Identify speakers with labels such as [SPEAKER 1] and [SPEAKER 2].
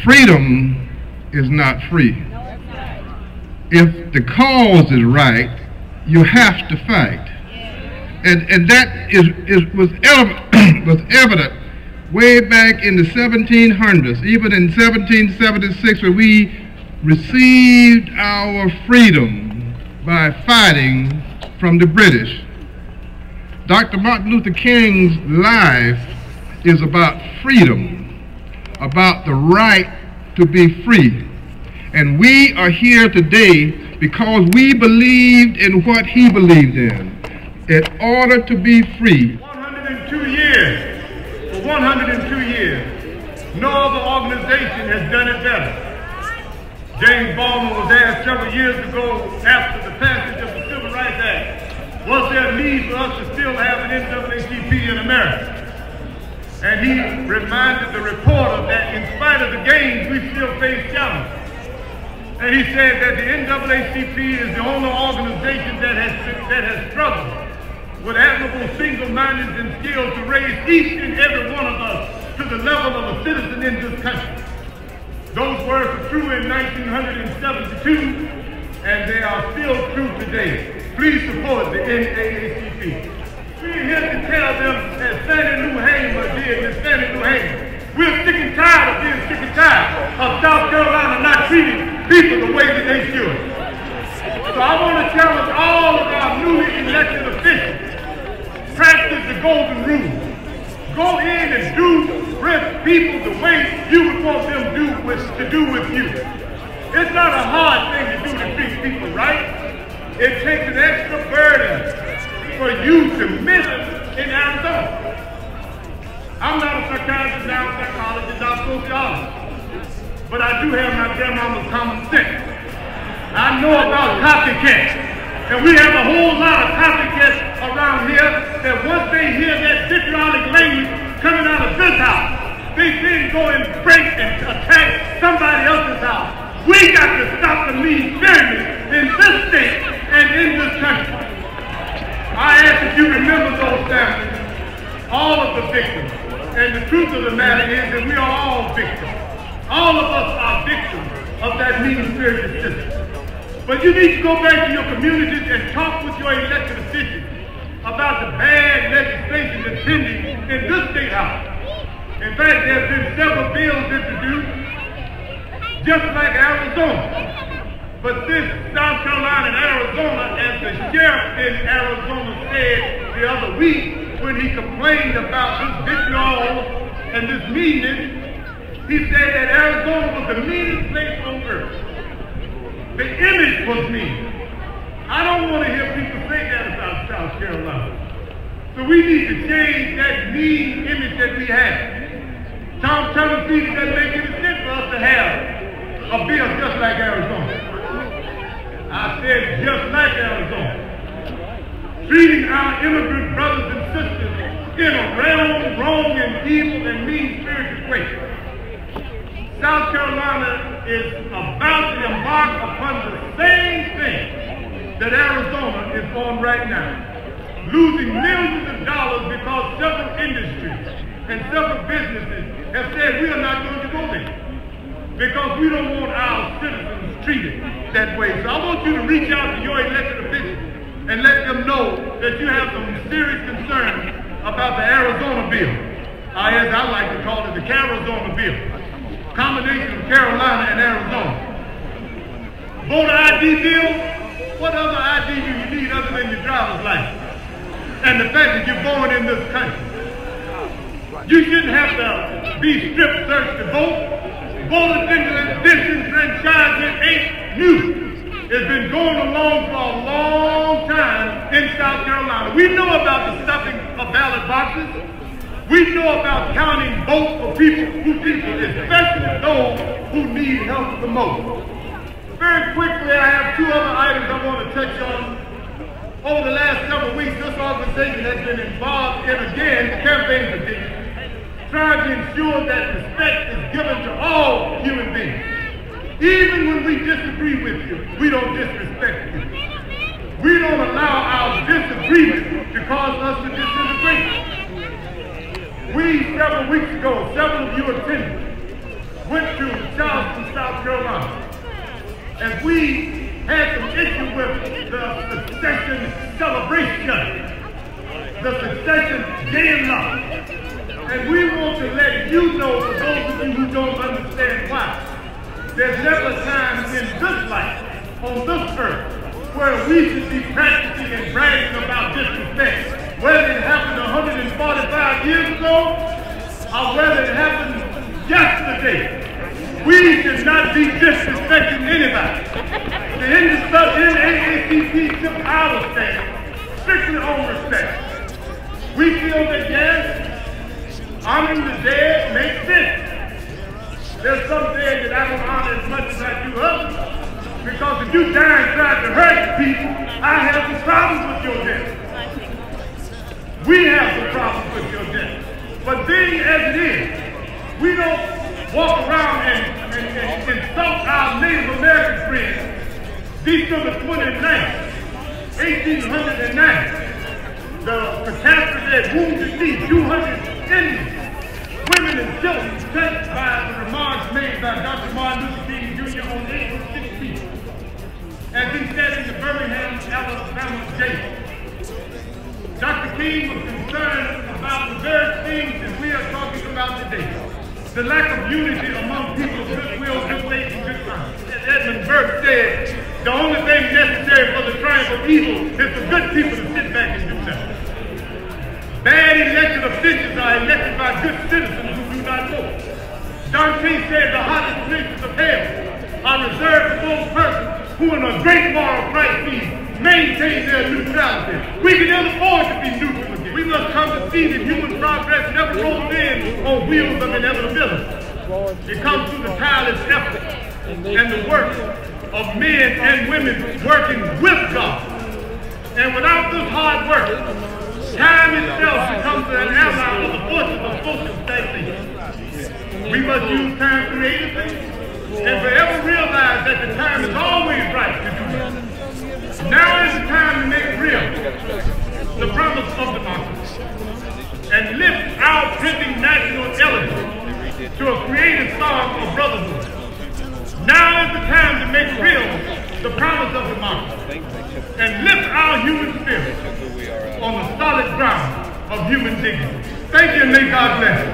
[SPEAKER 1] freedom is not free. If the cause is right, you have to fight. And that was evident way back in the 1700s, even in 1776, when we received our freedom by fighting from the British. Dr. Martin Luther King's life is about freedom, about the right to be free. And we are here today because we believed in what he believed in order to be free.
[SPEAKER 2] 102 years, for 102 years, no other organization has done it better. James Baldwin was asked several years ago, after the passage of the Civil Rights Act, was there a need for us to still have an NAACP in America? And he reminded the reporter that in spite of the gains, we still face challenges. And he said that the NAACP is the only organization that has struggled with admirable single-mindedness and skill to raise each and every one of us to the level of a citizen in this country. Those words were true in 1972, and they are still true today. Please support the NAACP. We're here to tell them, as Fannie Lou Hamer did, Miss Fannie Lou Hamer, we're sick and tired of being sick and tired of South Carolina not treating people the way that they should. So I want to challenge all of our newly elected officials, practice the golden rule. Go in and do with people the way you would want them to do with you. It's not a hard thing to do to treat people right. It takes an extra burden for you to miss in Arizona. I'm not a psychiatrist, not a psychologist, not a sociologist, but I do have my grandmama's common sense. I know about copycats, and we have a whole lot of copycats around here that once they hear that vitriolic language coming out of this house, they then go and break and attack somebody else's house. We got to stop the mean-spirited in this state and in this country. I ask that you remember those families, all of the victims. And the truth of the matter is that we are all victims. All of us are victims of that mean-spirited system. But you need to go back to your communities and talk with your elected officials about the bad legislation that's pending in this state house. In fact, there have been several bills introduced, just like Arizona. But this South Carolina and Arizona, as the sheriff in Arizona said the other week, when he complained about this vitriol and this meanness, he said that Arizona was the meanest place on earth. The image was mean. I don't want to hear people say that about South Carolina. So we need to change that mean image that we have. Tom Tennessee doesn't make any sense for us to have a bill just like Arizona. I said just like Arizona. Treating our immigrant brothers and sisters in a wrong and evil and mean-spirited way. South Carolina is about to embark upon the same thing that Arizona is on right now, losing millions of dollars because several industries and several businesses have said we are not going to go there because we don't want our citizens treated that way. So I want you to reach out to your elected officials and let them know that you have some serious concerns about the Arizona bill. As I like to call it, the Carizona bill. Combination of Carolina and Arizona. Voter ID bill? What other ID do you need other than your driver's license? And the fact that you're born in this country. You shouldn't have to be strip searched to vote. Voter disenfranchisement ain't new. It's been going along for a long time in South Carolina. We know about the stuffing of ballot boxes. We know about counting votes for people, especially those who need help the most. Very quickly, I have two other items I want to touch on. Over the last several weeks, this organization has been involved in, again, campaign petitions, trying to ensure that respect is given to all human beings. Even when we disagree with you, we don't disrespect you. We don't allow our disagreement to cause us to disintegrate. Several weeks ago, several of you attended went to Charleston, South Carolina, and we had some issue with the secession celebration, the secession day and law. And we want to let you know, for those of you who don't understand why, there's never a time in this life, on this earth, where we should be practicing and bragging about disrespect. Whether it happened 145 years ago, or whether it happened yesterday, we should not be disrespecting anybody. The NAACP took our stand strictly on respect. We feel that, yes, honoring the dead makes sense. There's some dead that I don't honor as much as I do others, because if you die and try to hurt people, I have some problems with your death. We have some problems with your death. But being as it is, we don't walk around and insult our Native American friends. December 29th, 1809, the catastrophe that wounded me, 200 Indians, women and children, touched by the remarks made by Dr. Martin Luther King Jr. on April 16th, as he said in the Birmingham, Alabama jail. Dr. King was concerned about the very things that we are talking about today. The lack of unity among people of goodwill, good faith, and good conscience. As Edmund Burke said, the only thing necessary for the triumph of evil is for good people to sit back and do nothing. Bad elected officials are elected by good citizens who do not vote. John King said the hottest places of hell are reserved for those persons who in a great moral crisis maintain their neutrality. We can ill afford to be neutral again. We must come to see that human progress never rolls in on wheels of inevitability. It comes through the tireless effort and the work of men and women working with God. And without this hard work, time itself becomes an ally of the forces of social stagnation. We must use time creatively and forever realize that the time is always right to do this. Now is the time to make real the promise of democracy and lift our printing national elegy to a creative song of brotherhood. Now is the time to make real the promise of democracy and lift our human spirit on the solid ground of human dignity. Thank you, and may God bless you.